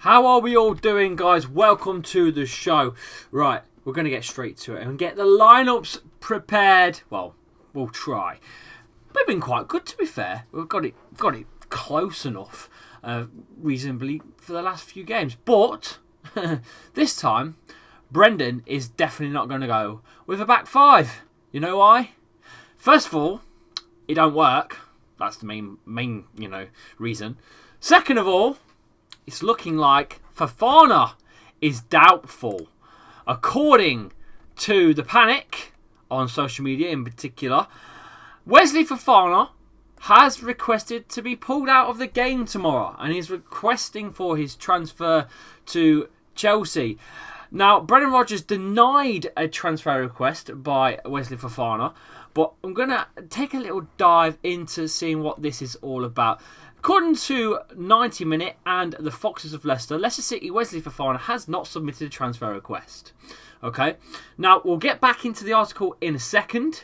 How are we all doing, guys? Welcome to the show. Right, we're going to get straight to it and get the lineups prepared. Well, we'll try. We've been quite good, to be fair. We've got it close enough, reasonably, for the last few games. But this time, Brendan is definitely not going to go with a back five. You know why? First of all, it don't work. That's the main reason. Second of all, it's looking like Fofana is doubtful. According to the Panic on social media in particular, Wesley Fofana has requested to be pulled out of the game tomorrow, and he's requesting for his transfer to Chelsea. Now, Brendan Rodgers denied a transfer request by Wesley Fofana, but I'm going to take a little dive into seeing what this is all about. According to 90 Minute and the Foxes of Leicester, Leicester City Wesley Fofana has not submitted a transfer request. Okay, now we'll get back into the article in a second,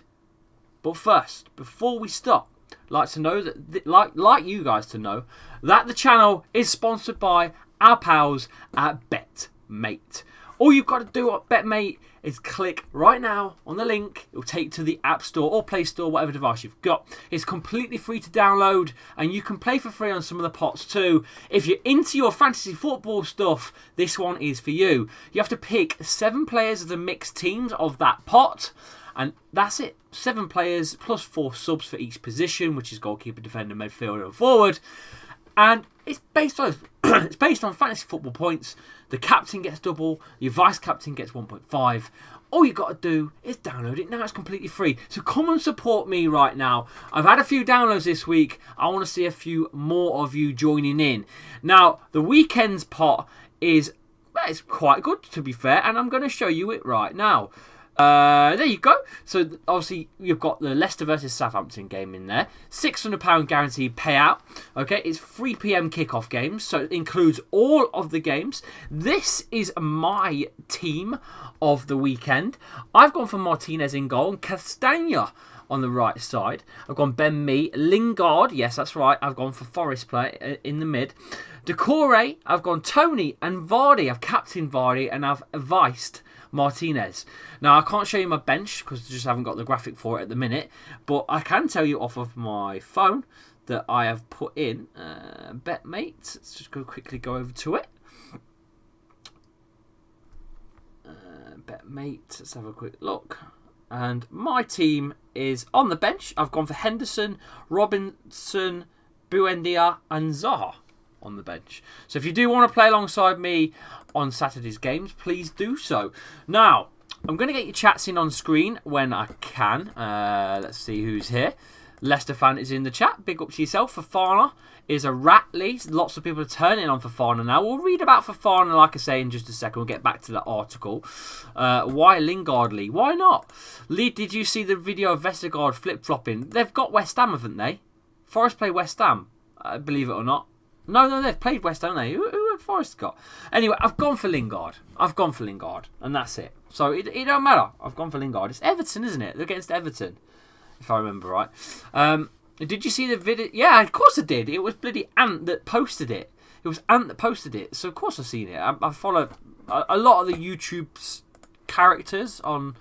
but first, before we start, I'd like to know that, like you guys to know, that the channel is sponsored by our pals at Betmate. All you've got to do at Betmate is click right now on the link. It will take you to the App Store or Play Store, whatever device you've got. It's completely free to download, and you can play for free on some of the pots too. If you're into your fantasy football stuff, this one is for you. You have to pick 7 players of the mixed teams of that pot, and that's it. 7 players plus 4 subs for each position, which is goalkeeper, defender, midfielder, and forward. And it's based on fantasy football points. The captain gets double, your vice captain gets 1.5. All you got to do is download it. Now it's completely free. So come and support me right now. I've had a few downloads this week. I want to see a few more of you joining in. Now, the weekend's pot is quite good, to be fair, and I'm going to show you it right now. There you go. So obviously you've got the Leicester versus Southampton game in there. £600 guaranteed payout. Okay, it's 3 PM kickoff games, so it includes all of the games. This is my team of the weekend. I've gone for Martinez in goal and Castagna on the right side. I've gone Betmate, Lingard. Yes, that's right. I've gone for Forest play in the mid. Decore. I've gone Tony and VARDY. I've captained VARDY and I've viced Martinez. Now, I can't show you my bench because I just haven't got the graphic for it at the minute, but I can tell you off of my phone that I have put in Betmate. Let's just quickly go over to it. Betmate, let's have a quick look. And my team is on the bench. I've gone for Henderson, Robinson, Buendia and Zaha on the bench. So if you do want to play alongside me on Saturday's games, please do so. Now, I'm going to get your chats in on screen when I can. Let's see who's here. Leicester fan is in the chat. Big up to yourself. Fofana is a Ratley. Lots of people are turning on Fofana now. We'll read about Fofana, like I say, in just a second. We'll get back to the article. Why Lingard, Lee? Why not? Lee, did you see the video of Vestergaard flip-flopping? They've got West Ham, haven't they? Forest play West Ham, believe it or not. No, they've played West Ham, haven't they? Who have Forest got? Anyway, I've gone for Lingard. And that's it. So it don't matter. I've gone for Lingard. It's Everton, isn't it? They're against Everton, if I remember right. Did you see the video? Yeah, of course I did. It was bloody Ant that posted it. It was Ant that posted it. So of course I've seen it. I follow a lot of the YouTube characters on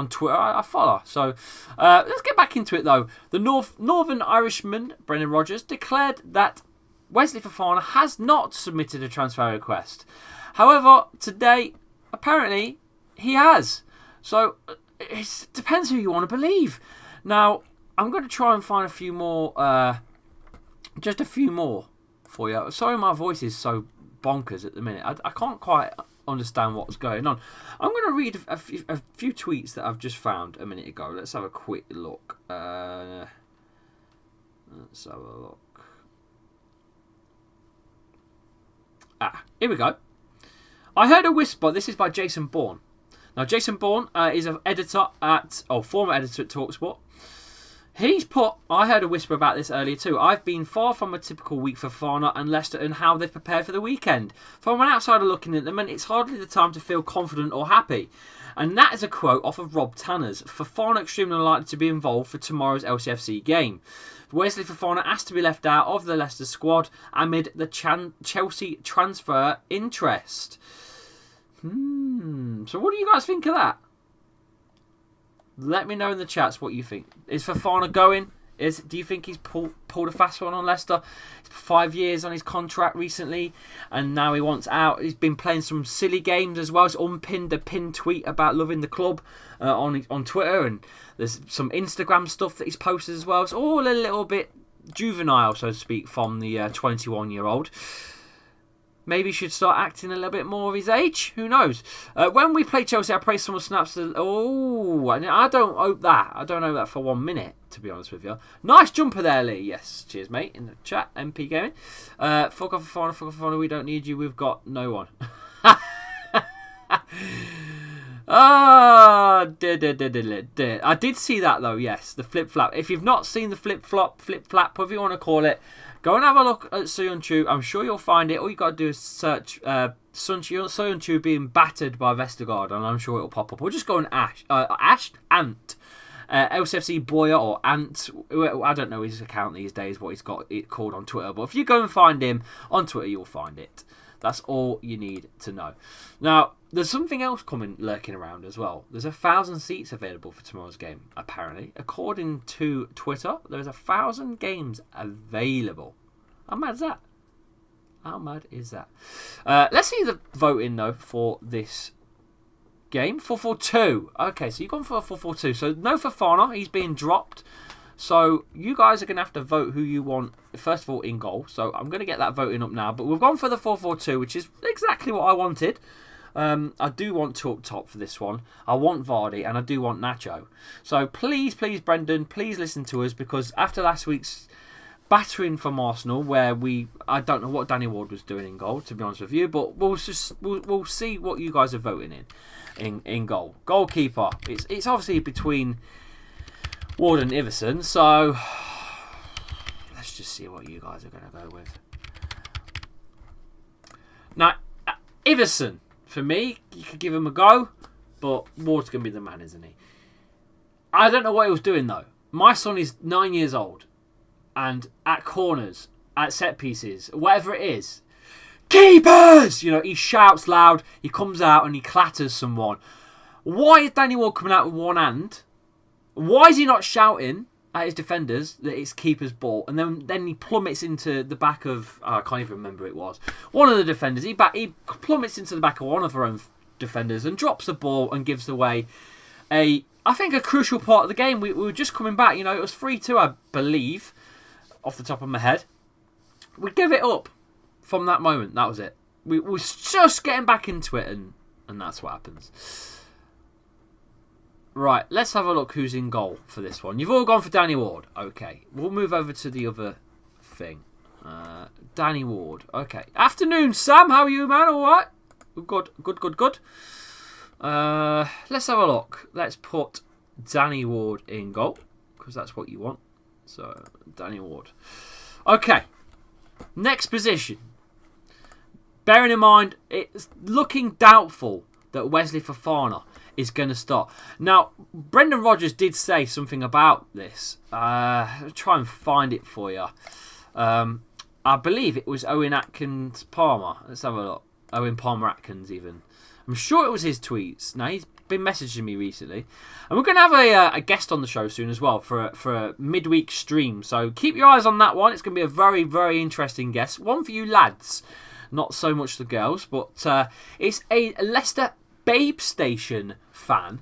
Twitter. I follow. So let's get back into it though. The Northern Irishman, Brendan Rodgers, declared that Wesley Fofana has not submitted a transfer request. However, today, apparently, he has. So, it depends who you want to believe. Now, I'm going to try and find a few more, just a few more for you. Sorry my voice is so bonkers at the minute. I can't quite understand what's going on. I'm going to read a few tweets that I've just found a minute ago. Let's have a quick look. Let's have a look. Here we go. I heard a whisper. This is by Jason Bourne. Now, Jason Bourne is an editor former editor at TalkSport. He's put, I heard a whisper about this earlier too. I've been far from a typical week for Fofana and Leicester and how they've prepared for the weekend. From an outsider looking at them, and it's hardly the time to feel confident or happy. And that is a quote off of Rob Tanner's. Fofana extremely unlikely to be involved for tomorrow's LCFC game. Wesley Fofana asked to be left out of the Leicester squad amid the Chelsea transfer interest. So what do you guys think of that? Let me know in the chats what you think. Is Fofana going? Do you think he's pulled a fast one on Leicester? It's 5 years on his contract recently, and now he wants out. He's been playing some silly games as well. He's unpinned a pinned tweet about loving the club on Twitter, and there's some Instagram stuff that he's posted as well. It's all a little bit juvenile, so to speak, from the 21-year-old. Maybe he should start acting a little bit more of his age. Who knows? When we play Chelsea, I pray someone snaps. I don't hope that. I don't hope that for 1 minute, to be honest with you. Nice jumper there, Lee. Yes, cheers, mate. In the chat, MP Gaming. Fuck off, Fofana. We don't need you. We've got no one. I did see that though. Yes, the flip flap. If you've not seen the flip flap, whatever you want to call it, go and have a look at Soyuncu. I'm sure you'll find it. All you got to do is search Soyuncu being battered by Vestergaard, and I'm sure it'll pop up. Or just go on Ant. LCFC Boyer or Ant. I don't know his account these days, what he's got it called on Twitter. But if you go and find him on Twitter, you'll find it. That's all you need to know. Now, there's something else lurking around as well. There's 1,000 seats available for tomorrow's game, apparently. According to Twitter, there's 1,000 games available. How mad is that? How mad is that? Let's see the voting, though, for this game. 4-4-2. Okay, so you've gone for a 4-4-2. So no Fofana, he's being dropped. So you guys are going to have to vote who you want, first of all, in goal. So I'm going to get that voting up now. But we've gone for the 4-4-2, which is exactly what I wanted. I do want two up top for this one. I want Vardy and I do want Nacho. So please, Brendan, please listen to us, because after last week's battering from Arsenal, where I don't know what Danny Ward was doing in goal, to be honest with you, but we'll see what you guys are voting in goal. Goalkeeper. It's obviously between Ward and Iverson, so let's just see what you guys are going to go with. Now, Iverson, for me, you could give him a go, but Ward's going to be the man, isn't he? I don't know what he was doing, though. My son is 9 years old, and at corners, at set pieces, whatever it is, keepers! You know, he shouts loud, he comes out and he clatters someone. Why is Danny Ward coming out with one hand? Why is he not shouting at his defenders that it's keeper's ball, and then he plummets into the back of, I can't even remember who it was, one of the defenders. He plummets into the back of one of our own defenders and drops the ball and gives away I think a crucial part of the game. We were just coming back, you know, it was 3-2, I believe, off the top of my head. We give it up from that moment. That was it. We were just getting back into it, and that's what happens. Right, let's have a look who's in goal for this one. You've all gone for Danny Ward. Okay, we'll move over to the other thing. Danny Ward. Okay. Afternoon, Sam. How are you, man? All right? Good. Let's have a look. Let's put Danny Ward in goal, because that's what you want. So, Danny Ward. Okay. Next position. Bearing in mind, it's looking doubtful that Wesley Fofana is going to start. Now, Brendan Rodgers did say something about this. I'll try and find it for you. I believe it was Owen Atkins Palmer. Let's have a look. Owen Palmer Atkins, even. I'm sure it was his tweets. Now, he's been messaging me recently. And we're going to have a guest on the show soon as well for a midweek stream. So keep your eyes on that one. It's going to be a very, very interesting guest. One for you lads. Not so much the girls. But it's a Leicester Babe Station fan.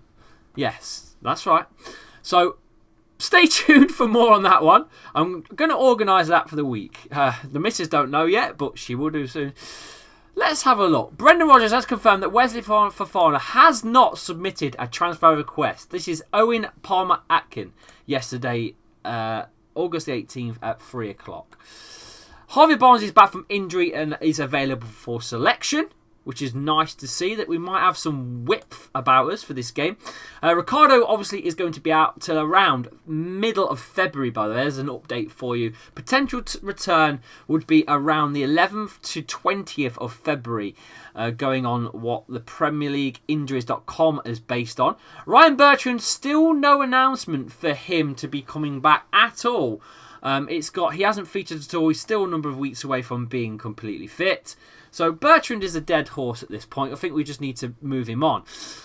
Yes, that's right. So stay tuned for more on that one. I'm going to organise that for the week. The missus don't know yet, but she will do soon. Let's have a look. Brendan Rodgers has confirmed that Wesley Fofana has not submitted a transfer request. This is Owen Palmer Atkin yesterday, August the 18th at 3 o'clock. Harvey Barnes is back from injury and is available for selection. which is nice to see that we might have some width about us for this game. Ricardo obviously is going to be out till around middle of February, by the way. There's an update for you. Potential return would be around the 11th to 20th of February, going on what the Premier League Injuries.com is based on. Ryan Bertrand, still no announcement for him to be coming back at all. He hasn't featured at all. He's still a number of weeks away from being completely fit. So Bertrand is a dead horse at this point. I think we just need to move him on.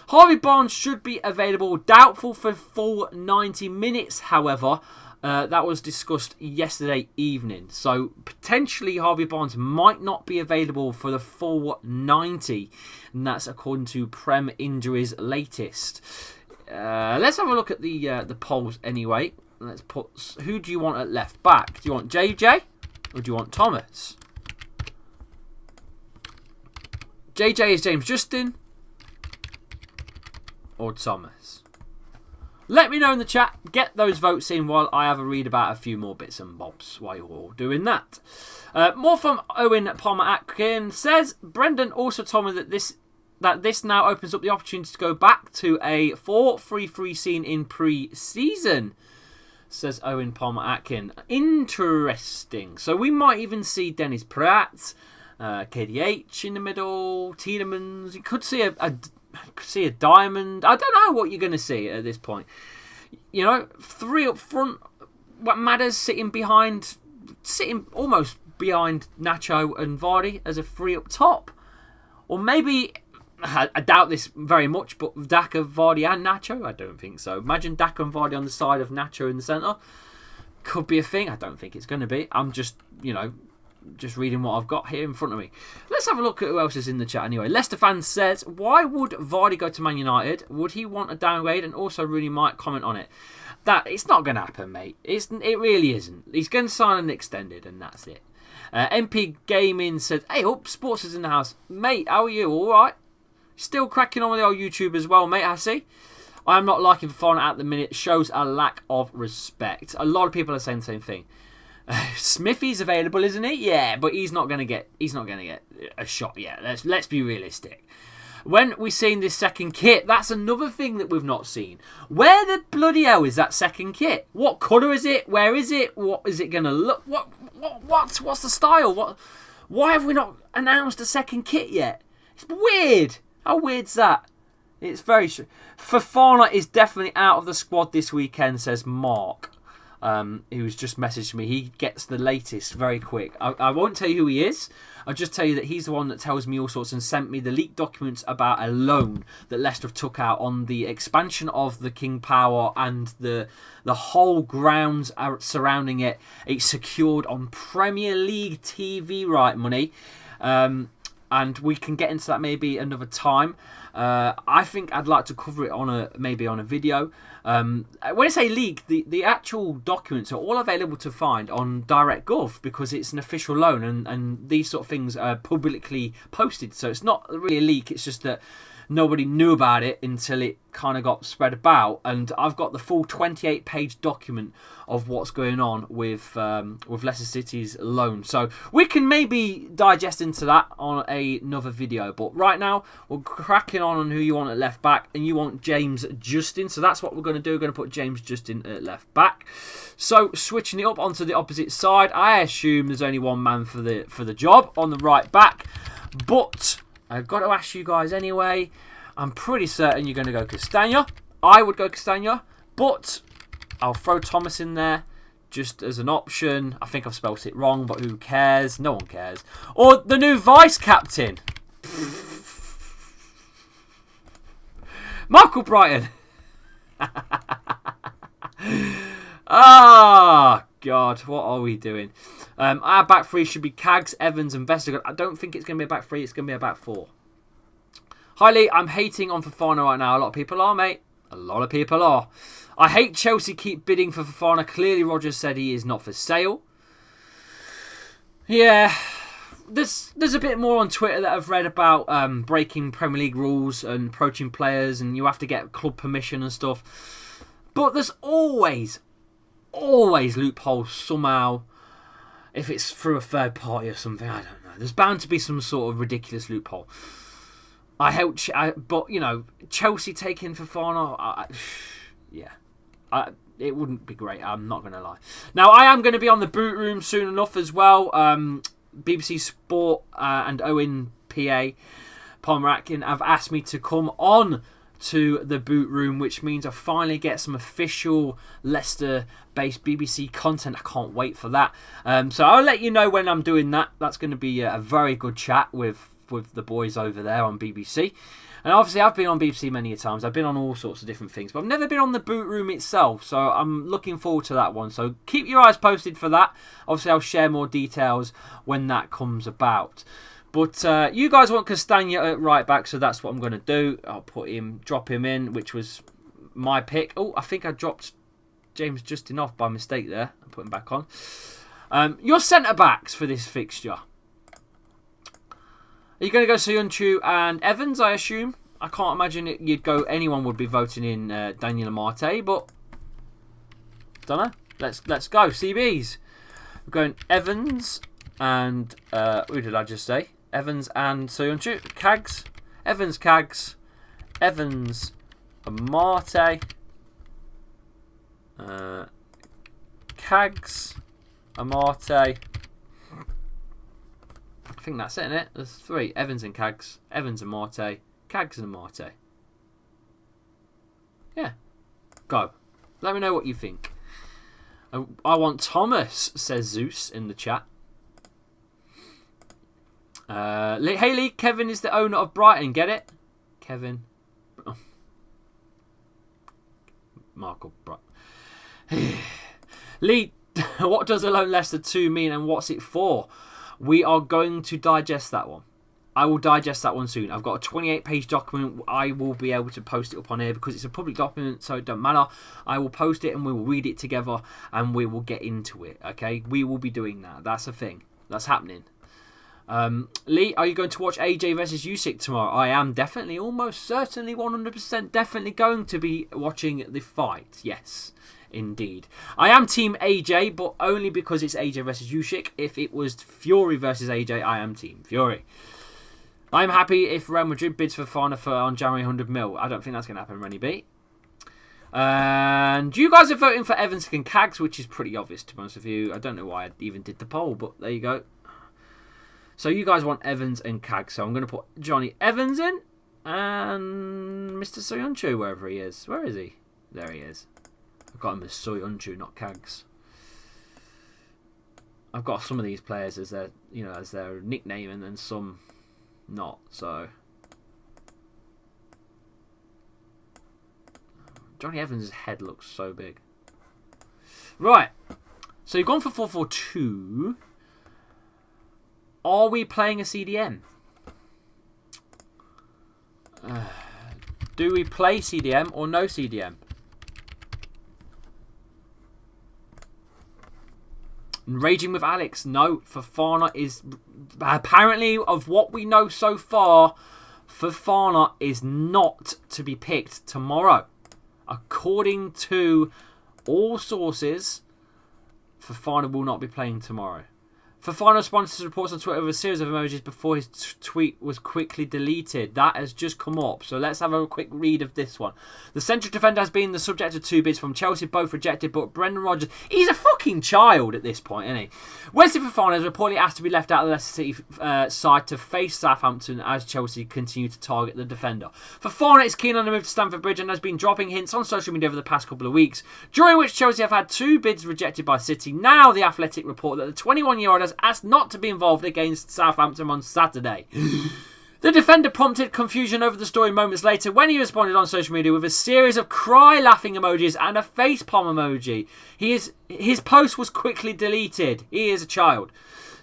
Harvey Barnes should be available. Doubtful for full 90 minutes, however. That was discussed yesterday evening. So potentially Harvey Barnes might not be available for the full 90. And that's according to Prem Injuries latest. Let's have a look at the polls anyway. Let's put, who do you want at left back? Do you want JJ or do you want Thomas? JJ is James Justin or Thomas? Let me know in the chat. Get those votes in while I have a read about a few more bits and bobs while you're all doing that. More from Owen Palmer-Atkin says, Brendan also told me that this now opens up the opportunity to go back to a 4-3-3 scene in pre-season, says Owen Palmer-Atkin. Interesting. So we might even see Dennis Pratt, KDH in the middle, Tielemans. You could see a diamond. I don't know what you're going to see at this point. You know, 3 up front. What matters? Sitting almost behind Nacho and Vardy as a 3 up top, or maybe. I doubt this very much, but Daka, Vardy and Nacho? I don't think so. Imagine Daka and Vardy on the side of Nacho in the centre. Could be a thing. I don't think it's going to be. I'm just reading what I've got here in front of me. Let's have a look at who else is in the chat anyway. Leicester fan says, why would Vardy go to Man United? Would he want a downgrade? And also Rooney might comment on it. It's not going to happen, mate. It really isn't. He's going to sign an extended and that's it. MP Gaming said, hey up, Sports is in the house. Mate, how are you? All right? Still cracking on with the old YouTube as well, mate, I see. I am not liking Fofana at the minute. Shows a lack of respect. A lot of people are saying the same thing. Smithy's available, isn't he? Yeah, but he's not going to get a shot yet. Let's be realistic. When we've seen this second kit, that's another thing that we've not seen. Where the bloody hell is that second kit? What colour is it? Where is it? What is it going to look? What's the style? Why have we not announced a second kit yet? It's weird. How weird's that? It's very strange. Fofana is definitely out of the squad this weekend, says Mark, who's just messaged me. He gets the latest very quick. I won't tell you who he is. I'll just tell you that he's the one that tells me all sorts and sent me the leaked documents about a loan that Leicester took out on the expansion of the King Power and the whole grounds surrounding it. It's secured on Premier League TV right money. And we can get into that maybe another time. I think I'd like to cover it on a video. When I say leak, the actual documents are all available to find on DirectGov because it's an official loan and these sort of things are publicly posted. So it's not really a leak. It's just that nobody knew about it until it kind of got spread about. And I've got the full 28-page document of what's going on with Leicester City's loan. So we can maybe digest into that on another video. But right now, we're cracking on who you want at left back. And you want James Justin. So that's what we're going to do. We're going to put James Justin at left back. So switching it up onto the opposite side. I assume there's only one man for the job on the right back. But I've got to ask you guys anyway. I'm pretty certain you're going to go Castagna. I would go Castagna, but I'll throw Thomas in there just as an option. I think I've spelt it wrong, but who cares? No one cares. Or the new vice-captain. Michael Brighton. Ah, God, what are we doing? Our back three should be Cags, Evans and Vestergaard. I don't think it's going to be a back three. It's going to be a back four. Hi, Lee. I'm hating on Fofana right now. A lot of people are, mate. A lot of people are. I hate Chelsea keep bidding for Fofana. Clearly, Rodgers said he is not for sale. Yeah. There's a bit more on Twitter that I've read about breaking Premier League rules and approaching players and you have to get club permission and stuff. But there's always loopholes somehow. If it's through a third party or something, I don't know. There's bound to be some sort of ridiculous loophole. I helped, but you know, Chelsea taking Fofana, it wouldn't be great. I'm not going to lie. Now, I am going to be on the boot room soon enough as well. BBC Sport and Owen PA Palmerakin have asked me to come on to the boot room, which means I finally get some official Leicester-based BBC content. I can't wait for that. So I'll let you know when I'm doing that. That's going to be a very good chat with the boys over there on BBC. And obviously I've been on BBC many a times. I've been on all sorts of different things, but I've never been on the boot room itself. So I'm looking forward to that one. So keep your eyes posted for that. Obviously I'll share more details when that comes about. But you guys want Castagna at right back, so that's what I'm going to do. I'll drop him in, which was my pick. Oh, I think I dropped James Justin off by mistake there. I'll put him back on. Your centre-backs for this fixture. Are you going to go Soyuncu and Evans, I assume? I can't imagine anyone would be voting in Daniel Amate, but don't know. Let's go. CBs. We're going Evans and who did I just say? Evans and Soyuncu. Cags. Evans, Cags. Evans, Amate. Cags, Amate. I think that's it, isn't it? There's 3. Evans and Cags. Evans and Marte. Cags and Marte. Yeah. Go. Let me know what you think. I want Thomas, says Zeus in the chat. Hey Lee, Kevin is the owner of Brighton. Get it? Kevin. Oh. Marco Brighton. Lee, what does Alone Leicester 2 mean and what's it for? We are going to digest that one. I will digest that one soon. I've got a 28-page document. I will be able to post it up on here because it's a public document, so it don't matter. I will post it and we will read it together and we will get into it, okay? We will be doing that. That's a thing. That's happening. Lee, are you going to watch AJ versus Usyk tomorrow? I am definitely, almost certainly, 100% definitely going to be watching the fight. Yes. Indeed. I am Team AJ, but only because it's AJ versus Usyk. If it was Fury versus AJ, I am Team Fury. I'm happy if Real Madrid bids for Fofana on January 100 mil. I don't think that's going to happen, Rennie B. And you guys are voting for Evans and Cags, which is pretty obvious, to be honest with you. I don't know why I even did the poll, but there you go. So you guys want Evans and Cags. So I'm going to put Johnny Evans in and Mr. Soyuncu, wherever he is. Where is he? There he is. I've got him as Soyuncu, not Cags. I've got some of these players as their, as their nickname, and then some not. So Johnny Evans' head looks so big. Right. So you've gone for 4-4-2. Are we playing a CDM? Do we play CDM or no CDM? Raging with Alex. No, Fofana is... Apparently, of what we know so far, Fofana is not to be picked tomorrow. According to all sources, Fofana will not be playing tomorrow. Fofana responded to reports on Twitter with a series of emojis before his tweet was quickly deleted. That has just come up, so let's have a quick read of this one. The central defender has been the subject of 2 bids from Chelsea, both rejected, but Brendan Rodgers, he's a fucking child at this point, isn't he? Wesley Fofana is reportedly asked to be left out of the Leicester City side to face Southampton as Chelsea continue to target the defender. Fofana is keen on the move to Stamford Bridge and has been dropping hints on social media over the past couple of weeks, during which Chelsea have had 2 bids rejected by City. Now the Athletic report that the 21-year-old has asked not to be involved against Southampton on Saturday. The defender prompted confusion over the story moments later when he responded on social media with a series of cry-laughing emojis and a facepalm emoji. His post was quickly deleted. He is a child.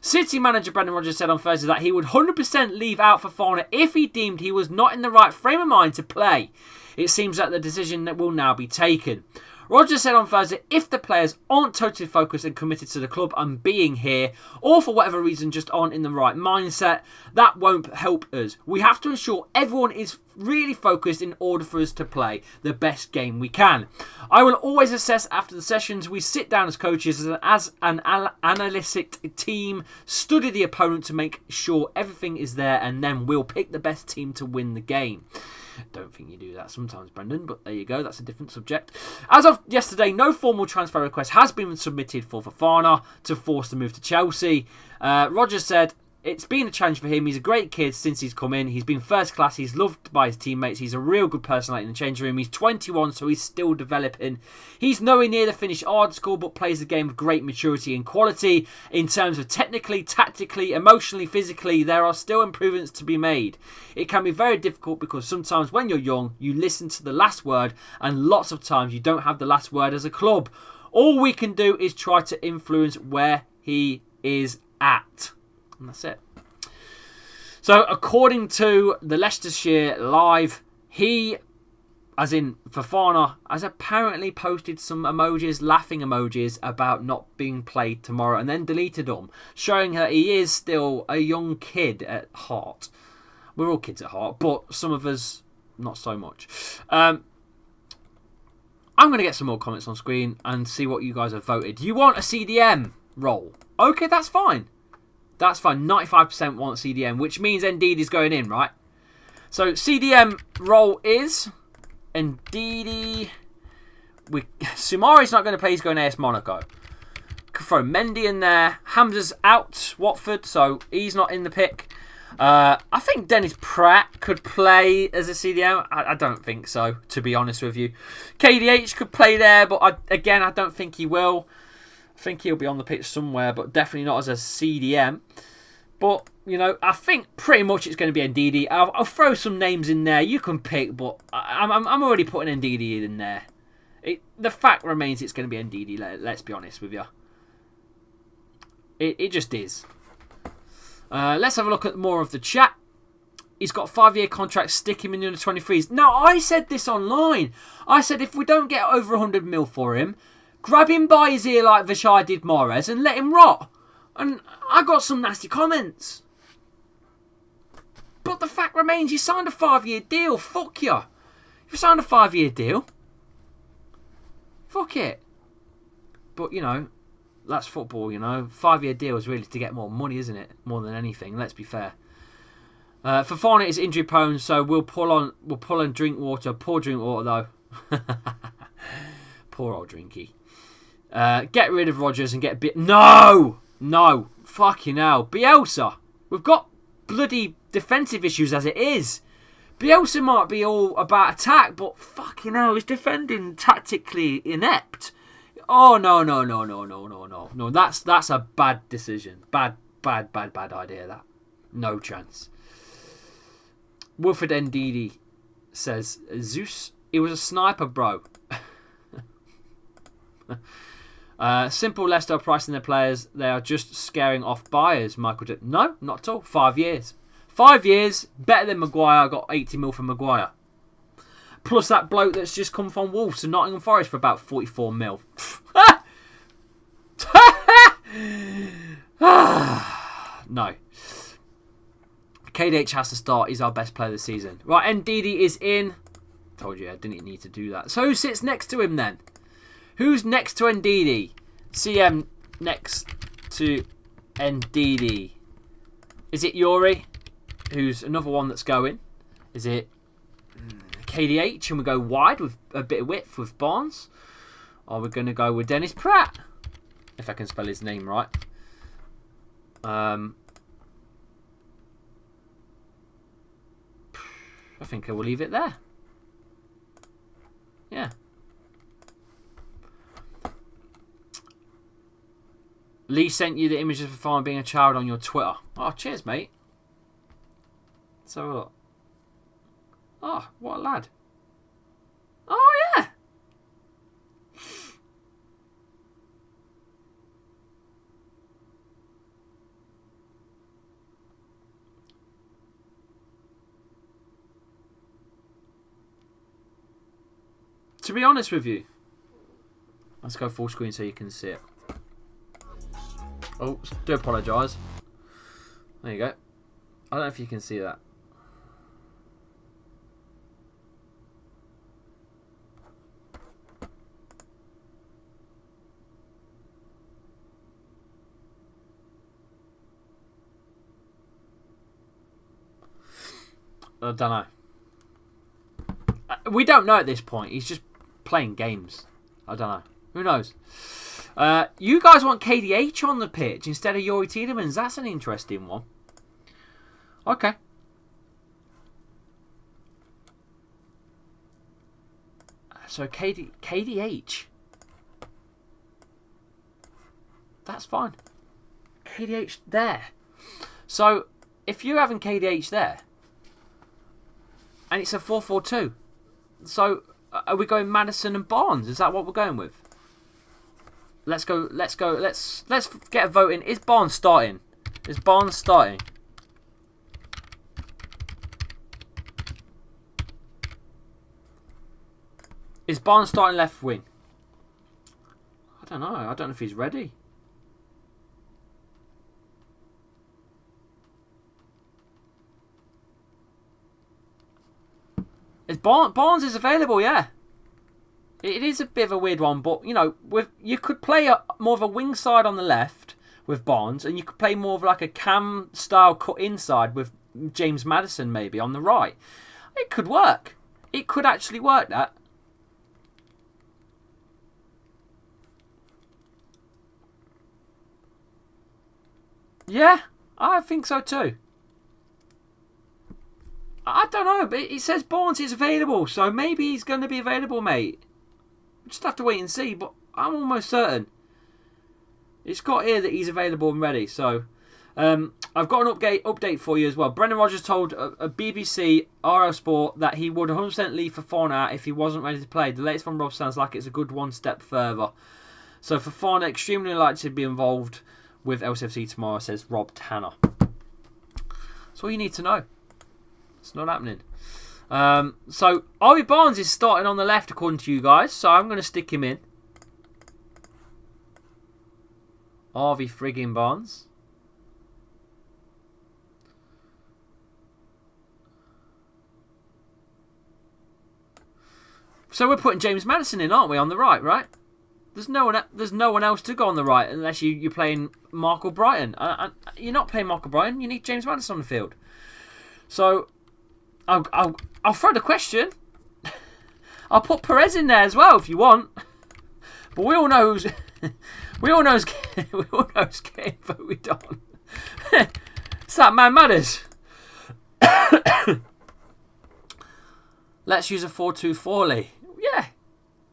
City manager Brendan Rodgers said on Thursday that he would 100% leave out Fofana if he deemed he was not in the right frame of mind to play. It seems that the decision will now be taken. Rodgers said on Thursday, if the players aren't totally focused and committed to the club and being here, or for whatever reason just aren't in the right mindset, that won't help us. We have to ensure everyone is really focused in order for us to play the best game we can. I will always assess after the sessions. We sit down as coaches as an analytic team, study the opponent to make sure everything is there, and then we'll pick the best team to win the game. Don't think you do that sometimes, Brendan, but there you go. That's a different subject. As of yesterday, no formal transfer request has been submitted for Fofana to force the move to Chelsea. Rodgers said, it's been a challenge for him. He's a great kid since he's come in. He's been first class. He's loved by his teammates. He's a real good personality in the changing room. He's 21, so he's still developing. He's nowhere near the finished art school, but plays the game with great maturity and quality. In terms of technically, tactically, emotionally, physically, there are still improvements to be made. It can be very difficult because sometimes when you're young, you listen to the last word, and lots of times you don't have the last word as a club. All we can do is try to influence where he is at. And that's it. So, according to the Leicestershire Live, he, as in Fofana, has apparently posted some emojis, laughing emojis, about not being played tomorrow and then deleted them, showing that he is still a young kid at heart. We're all kids at heart, but some of us, not so much. I'm going to get some more comments on screen and see what you guys have voted. You want a CDM role? Okay, that's fine. That's fine. 95% want CDM, which means Ndidi is going in, right? So CDM role is Ndidi. Sumari's not going to play. He's going AS Monaco. Could throw Mendy in there. Hamza's out, Watford, so he's not in the pick. I think Dennis Pratt could play as a CDM. I don't think so, to be honest with you. KDH could play there, but I don't think he will. I think he'll be on the pitch somewhere, but definitely not as a CDM. But, you know, I think pretty much it's going to be Ndidi. I'll throw some names in there. You can pick, but I'm already putting Ndidi in there. The fact remains it's going to be Ndidi, let's be honest with you. It just is. Let's have a look at more of the chat. He's got a 5-year contract, stick him in the under-23s. Now, I said this online. I said if we don't get over 100 mil for him, grab him by his ear like Vashai did Mahrez and let him rot. And I got some nasty comments. But the fact remains, you signed a 5-year deal. Fuck you. You signed a 5-year deal. Fuck it. But, you know, that's football, you know. 5-year deal is really to get more money, isn't it? More than anything, let's be fair. Fofana is injury prone, so we'll pull on drink water. Poor drink water, though. Poor old Drinky. Get rid of Rodgers and get No! Fucking hell. Bielsa. We've got bloody defensive issues as it is. Bielsa might be all about attack, but fucking hell, he's defending tactically inept. Oh, no. No, that's a bad decision. Bad idea, that. No chance. Wilfred Ndidi says, Zeus, he was a sniper, bro. Simple Leicester pricing their players. They are just scaring off buyers. Michael did. No, not at all. 5 years. 5 years. Better than Maguire. Got 80 mil from Maguire. Plus that bloke that's just come from Wolves to Nottingham Forest for about 44 mil. No. KDH has to start. He's our best player this season. Right, Ndidi is in. Told you I didn't need to do that. So who sits next to him then? Who's next to Ndidi? CM next to Ndidi. Is it Yuri, who's another one that's going? Is it KDH and we go wide with a bit of width with Barnes? Or we're going to go with Dennis Pratt, if I can spell his name right. I think I will leave it there. Yeah. Lee sent you the images of Fofana being a child on your Twitter. Oh, cheers, mate. So, oh, what a lad. Oh, yeah. To be honest with you, Let's go full screen so you can see it. Oh, do apologise. There you go. I don't know if you can see that. I don't know. We don't know at this point. He's just playing games. I don't know. Who knows? You guys want KDH on the pitch instead of Youri Tielemans. That's an interesting one. Okay. So KDH. That's fine. KDH there. So if you're having KDH there, and it's a 4-4-2, so are we going Maddison and Barnes? Is that what we're going with? Let's go. Let's get a vote in. Is Barnes starting? Is Barnes starting? Is Barnes starting left wing? I don't know. I don't know if he's ready. Barnes is available, yeah. It is a bit of a weird one, but you know, you could play more of a wing side on the left with Barnes, and you could play more of like a cam style cut inside with James Maddison maybe on the right. It could work. It could actually work, that. Yeah, I think so too. I don't know, but it says Barnes is available, so maybe he's going to be available, mate. Just have to wait and see, but I'm almost certain. It's got here that he's available and ready, so I've got an update for you as well. Brendan Rodgers told a BBC RL Sport that he would 100% leave Fofana if he wasn't ready to play. The latest from Rob sounds like it's a good one step further. So Fofana extremely likely to be involved with LCFC tomorrow, says Rob Tanner. That's all you need to know. It's not happening. So Harvey Barnes is starting on the left according to you guys, so I'm going to stick him in. Harvey friggin' Barnes. So we're putting James Maddison in, aren't we, on the right? There's no one else to go on the right unless you're playing Marco Brighton. You're not playing Marco Brighton. You need James Maddison on the field. So I'll throw the question. I'll put Perez in there as well if you want. But we all know who's getting voted on. It's that man Matters. Let's use a 4-2-4, Lee. Yeah.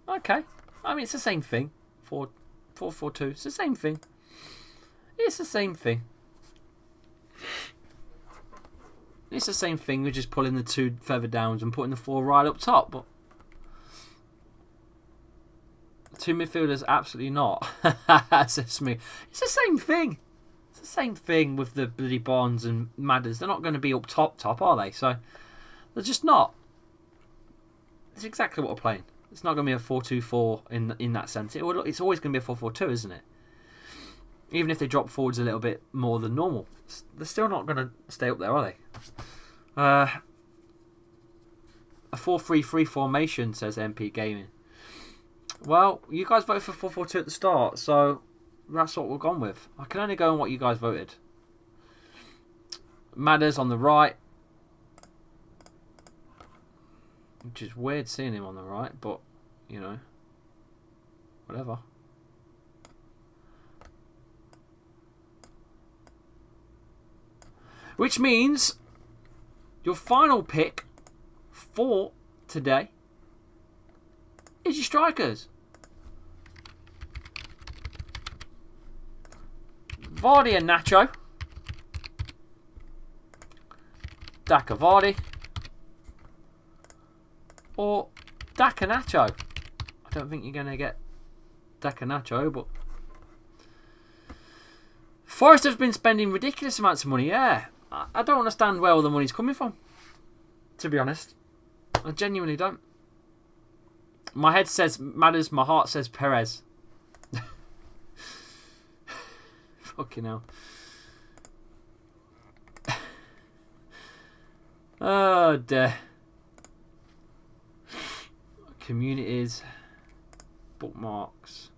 Okay. I mean, it's the same thing. 4-4-2. It's the same thing. It's the same thing. It's the same thing. We're just pulling the two further downs and putting the four right up top. But two midfielders, absolutely not. It's me. It's the same thing. It's the same thing with the bloody Barnes and Madders. They're not going to be up top, are they? So they're just not. It's exactly what we're playing. It's not going to be a 4-2-4 in that sense. It's always going to be a 4-4-2, isn't it? Even if they drop forwards a little bit more than normal, they're still not going to stay up there, are they? A 4-3-3 formation, says MP Gaming. Well, you guys voted for 4-4-2 at the start, so that's what we've gone with. I can only go on what you guys voted. Madders on the right. Which is weird seeing him on the right, but, you know, whatever. Which means your final pick for today is your strikers. VARDY and Nacho. Daka VARDY. Or Daka Nacho. I don't think you're going to get Daka Nacho, but Forest has been spending ridiculous amounts of money, yeah. I don't understand where all the money's coming from, to be honest. I genuinely don't. My head says Madders, my heart says Perez. Fucking hell. Oh dear. Communities. Bookmarks.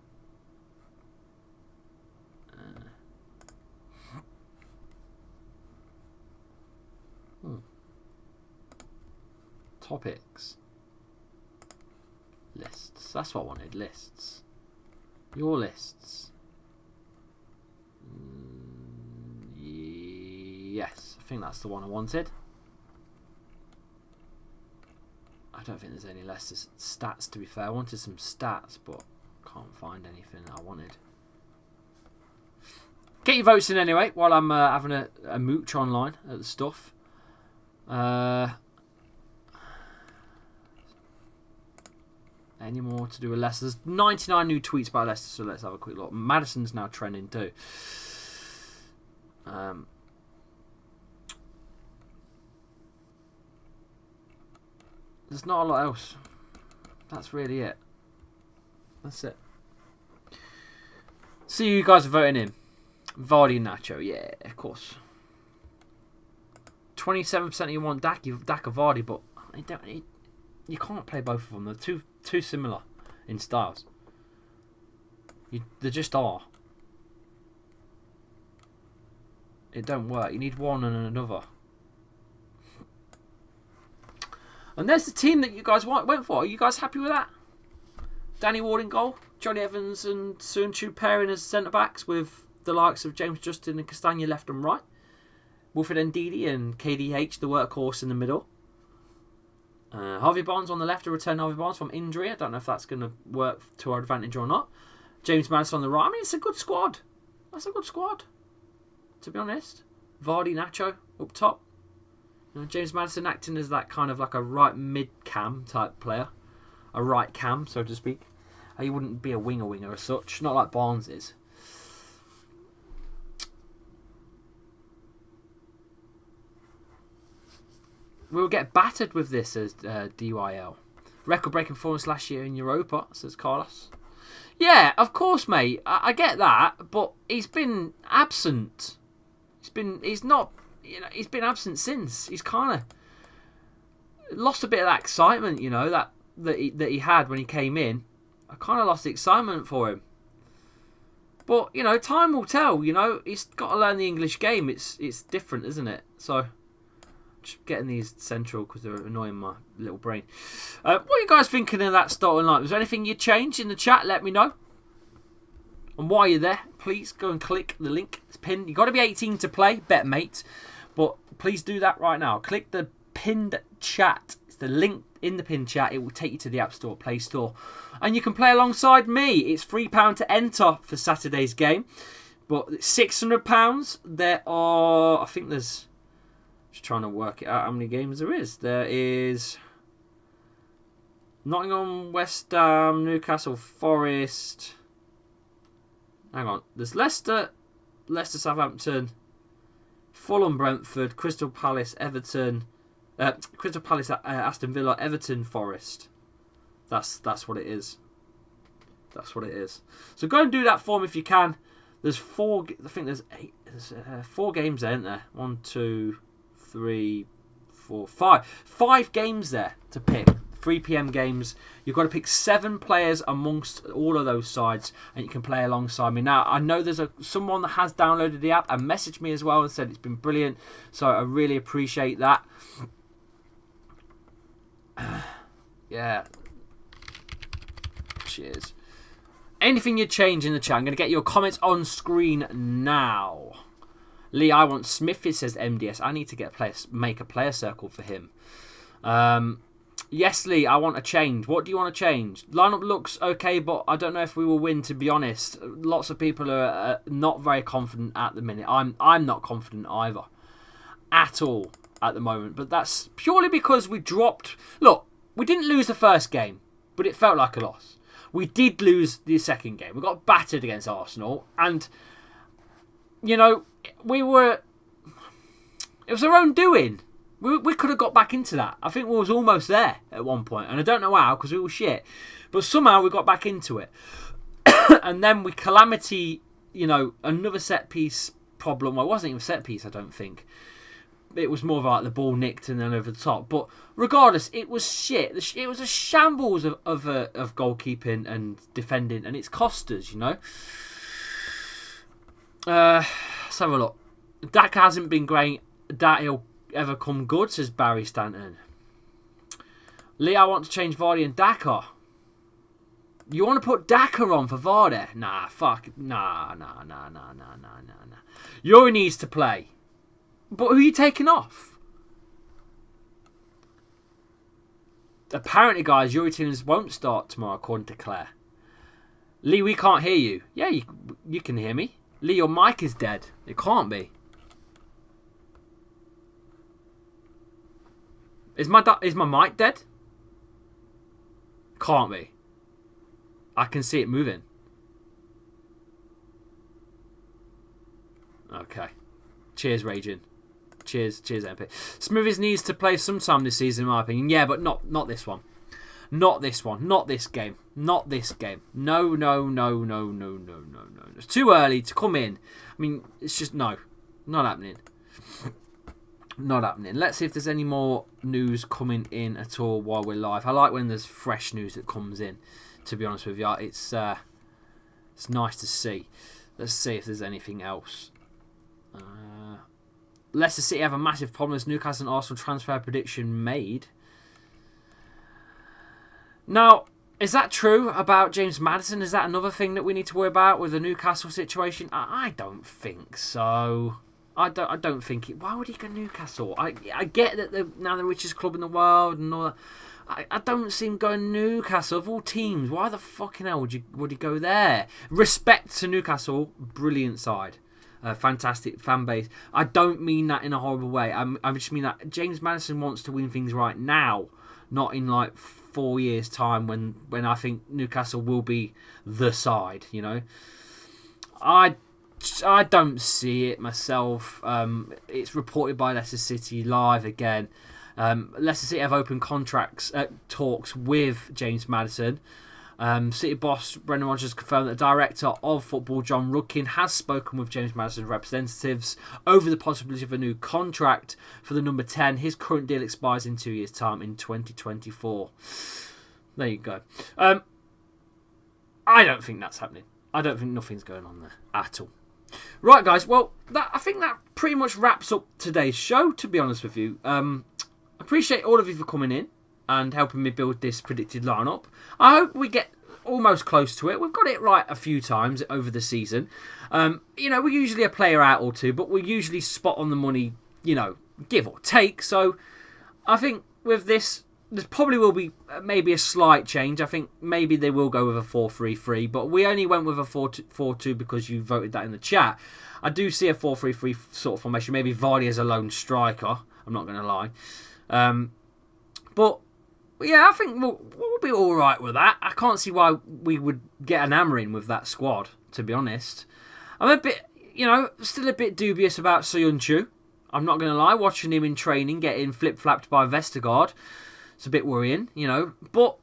Topics. Lists. That's what I wanted. Lists. Your lists. Yes, I think that's the one I wanted. I don't think there's any Leicester stats, to be fair. I wanted some stats, but can't find anything I wanted. Get your votes in anyway, while I'm having a mooch online at the stuff. Any more to do with Leicester? There's 99 new tweets about Leicester, so let's have a quick look. Madison's now trending too. There's not a lot else. That's really it. That's it. So you guys are voting in. VARDY and Nacho, yeah, of course. 27% of you want Dak or VARDY, but you can't play both of them. They're too similar in styles. They just are. It don't work. You need one and another. And there's the team that you guys went for. Are you guys happy with that? Danny Ward in goal. Johnny Evans and Sunchu pairing as centre-backs with the likes of James Justin and Castagna left and right. Wilfred Ndidi and KDH, the workhorse, in the middle. Harvey Barnes on the left to return Harvey Barnes from injury. I don't know if that's going to work to our advantage or not. James Madison on the right. I mean, it's a good squad. That's a good squad, to be honest. VARDY, Nacho up top. You know, James Madison acting as that kind of like a right mid-cam type player. A right cam, so to speak. He wouldn't be a winger as such. Not like Barnes is. We'll get battered with this as DYL. Record-breaking performance last year in Europa, says Carlos. Yeah, of course, mate. I get that, but he's been absent. He's been absent since. He's kind of lost a bit of that excitement, you know, that he had when he came in. I kind of lost the excitement for him. But, you know, time will tell, you know. He's got to learn the English game. It's different, isn't it? So, just getting these central because they're annoying my little brain. What are you guys thinking of that starting line? Was there anything you changed in the chat? Let me know. And while you're there, please go and click the link. It's pinned. You've got to be 18 to play, Betmate. But please do that right now. Click the pinned chat. It's the link in the pinned chat. It will take you to the App Store, Play Store. And you can play alongside me. It's £3 to enter for Saturday's game. But £600. There are, I think there's, just trying to work it out how many games there is. There is Nottingham, West Ham, Newcastle, Forest. Hang on. There's Leicester, Southampton, Fulham, Brentford, Crystal Palace, Everton, Aston Villa, Everton, Forest. That's what it is. That's what it is. So go and do that for me if you can. There's four. I think there's 4 games there, isn't there? 1, 2, 3, 4, 5. 5 games there to pick. 3 PM games. You've got to pick 7 players amongst all of those sides, and you can play alongside me. Now, I know there's someone that has downloaded the app and messaged me as well and said it's been brilliant, so I really appreciate that. Yeah. Cheers. Anything you change in the chat, I'm going to get your comments on screen now. Lee, I want Smith, it says MDS. I need to make a player circle for him. Yes, Lee, I want a change. What do you want to change? Lineup looks okay, but I don't know if we will win, to be honest. Lots of people are not very confident at the minute. I'm not confident either. At all at the moment. But that's purely because we dropped... Look, we didn't lose the first game, but it felt like a loss. We did lose the second game. We got battered against Arsenal. And, you know, it was our own doing. We could have got back into that. I think we was almost there at one point. And I don't know how, because we were shit. But somehow we got back into it. And then we calamity another set piece problem. Well, it wasn't even a set piece, I don't think. It was more of like the ball nicked and then over the top. But regardless, it was shit. It was a shambles of goalkeeping and defending, and it's cost us, Let's have a look. Daka hasn't been great. That he'll ever come good, says Barry Stanton. Lee, I want to change Vardy and Daka. You want to put Daka on for Vardy? Nah, fuck. Nah. Yuri needs to play. But who are you taking off? Apparently, guys, Yuri Tillmans won't start tomorrow, according to Claire. Lee, we can't hear you. Yeah, you can hear me. Lee, your mic is dead. It can't be. Is my mic dead? Can't be. I can see it moving. Okay. Cheers, Raging. Cheers, MP. Smoothies needs to play sometime this season, in my opinion. Yeah, but not this one. Not this one. Not this game. Not this game. No. It's too early to come in. I mean, it's just no. Not happening. Not happening. Let's see if there's any more news coming in at all while we're live. I like when there's fresh news that comes in, to be honest with you. It's nice to see. Let's see if there's anything else. Leicester City have a massive problem as Newcastle and Arsenal transfer prediction made. Now, is that true about James Maddison? Is that another thing that we need to worry about with the Newcastle situation? I don't think so. I don't think it. Why would he go Newcastle? I get that they're now the richest club in the world and all that. I don't see him going Newcastle of all teams. Why the fucking hell would he go there? Respect to Newcastle, brilliant side, fantastic fan base. I don't mean that in a horrible way. I just mean that James Maddison wants to win things right now, not in like 4 years' time when I think Newcastle will be the side. I don't see it myself. It's reported by Leicester City Live again. Leicester City have open contracts talks with James Maddison. City boss Brendan Rodgers confirmed that the director of football John Rudkin has spoken with James Maddison's representatives over the possibility of a new contract for the number 10. His current deal expires in 2 years' time in 2024. There you go. I don't think that's happening. I don't think nothing's going on there at all. Right, guys. Well, I think that pretty much wraps up today's show, to be honest with you. I appreciate all of you for coming in and helping me build this predicted lineup. I hope we get almost close to it. We've got it right a few times over the season. We're usually a player out or two, but we're usually spot on the money, give or take. So I think with this, there probably will be maybe a slight change. I think maybe they will go with a 4-3-3, but we only went with a 4-2 because you voted that in the chat. I do see a 4-3-3 sort of formation. Maybe Vardy as a lone striker. I'm not going to lie. But yeah, I think we'll be all right with that. I can't see why we would get an hammering with that squad, to be honest. I'm a bit, still a bit dubious about Soyuncu. I'm not going to lie. Watching him in training getting flip-flapped by Vestergaard, it's a bit worrying, but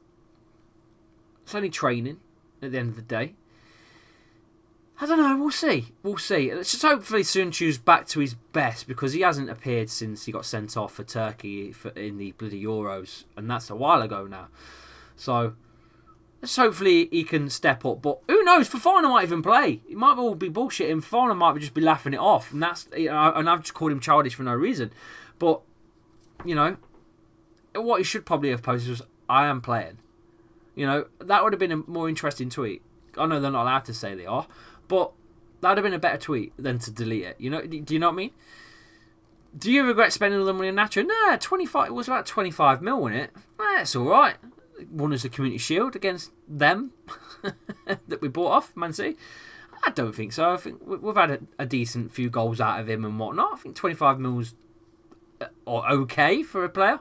it's only training at the end of the day. I don't know, we'll see. Let's just hopefully Soyuncu's back to his best, because he hasn't appeared since he got sent off for Turkey in the bloody Euros, and that's a while ago now. So let's hopefully he can step up, but who knows, Fofana might even play. It might all be bullshitting. Fofana might just be laughing it off, and and I've just called him childish for no reason. But, what he should probably have posted was, I am playing. That would have been a more interesting tweet. I know they're not allowed to say they are, but that would have been a better tweet than to delete it. Do you know what I mean? Do you regret spending all the money on Nacho? Nah, 25. It was about 25 mil, wasn't it? That's all right. Won us the Community Shield against them that we bought off Man City. I don't think so. I think we've had a decent few goals out of him and whatnot. I think 25 mil's okay for a player.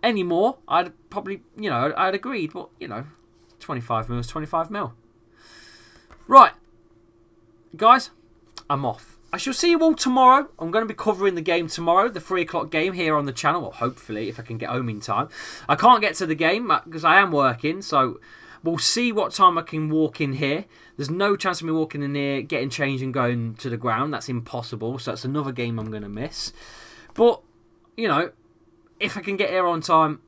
Any more, I'd probably, I'd agreed. But, 25 mil is 25 mil. Right. Guys, I'm off. I shall see you all tomorrow. I'm going to be covering the game tomorrow, the 3 o'clock game here on the channel. Well, hopefully, if I can get home in time. I can't get to the game because I am working, so We'll see what time I can walk in here. There's no chance of me walking in here, getting changed and going to the ground. That's impossible. So that's another game I'm going to miss. But, you know, if I can get here on time,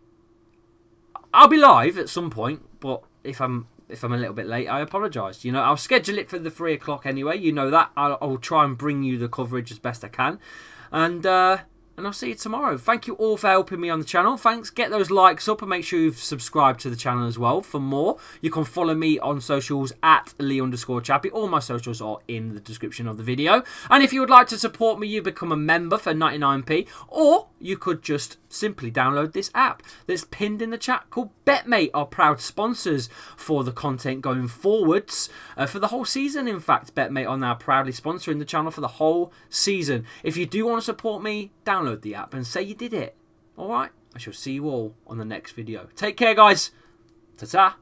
I'll be live at some point. But if I'm a little bit late, I apologise. You know, I'll schedule it for the 3 o'clock anyway. You know that. I'll try and bring you the coverage as best I can. And I'll see you tomorrow. Thank you all for helping me on the channel. Thanks. Get those likes up and make sure you've subscribed to the channel as well for more. You can follow me on socials at Lee_Chappie. All my socials are in the description of the video. And if you would like to support me, you become a member for 99p. Or you could just simply download this app that's pinned in the chat called Betmate, our proud sponsors for the content going forwards. For the whole season, in fact, Betmate are now proudly sponsoring the channel for the whole season. If you do want to support me, download the app and say you did it. Alright, I shall see you all on the next video. Take care, guys. Ta-ta.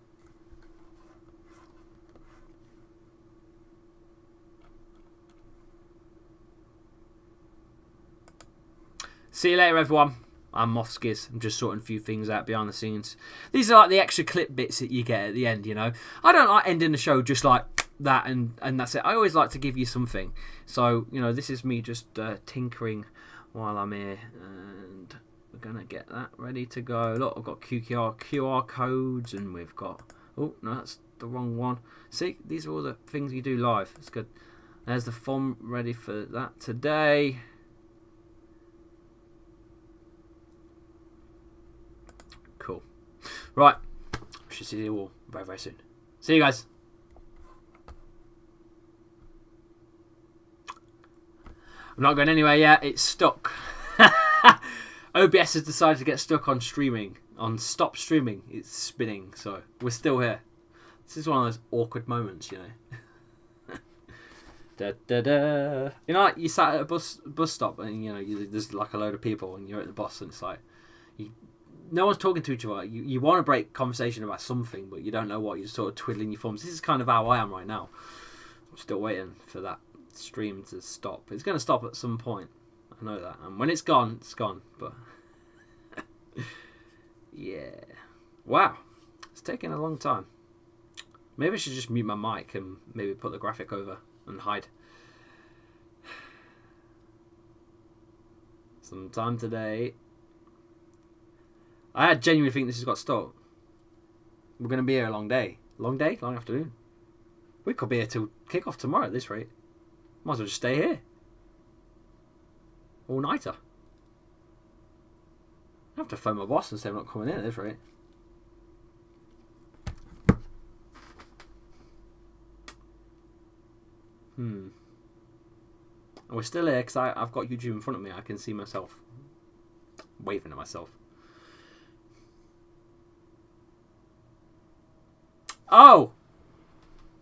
See you later, everyone. I'm off skis. I'm just sorting a few things out behind the scenes. These are like the extra clip bits that you get at the end, you know. I don't like ending the show just like that and that's it. I always like to give you something. So, you know, this is me just tinkering while I'm here. And we're going to get that ready to go. Look, I've got QR codes and we've got... Oh, no, that's the wrong one. See, these are all the things you do live. It's good. There's the form ready for that today. Cool. Right. We should see you all very, very soon. See you guys. I'm not going anywhere yet. It's stuck. OBS has decided to get stuck on streaming. On stop streaming. It's spinning. So we're still here. This is one of those awkward moments, you know. Da, da, da. You know, like you sat at a bus stop and, you know, there's like a load of people and you're at the bus and it's like... No one's talking to each other. You want to break conversation about something, but you don't know what. You're sort of twiddling your thumbs. This is kind of how I am right now. I'm still waiting for that stream to stop. It's going to stop at some point. I know that. And when it's gone, it's gone. But yeah. Wow. It's taking a long time. Maybe I should just mute my mic and maybe put the graphic over and hide. Sometime today... I genuinely think this has got stuck. We're going to be here a long day. Long day? Long afternoon. We could be here till kick-off tomorrow at this rate. Might as well just stay here. All-nighter. I have to phone my boss and say I'm not coming in at this rate. And we're still here because I've got YouTube in front of me. I can see myself waving at myself. Oh!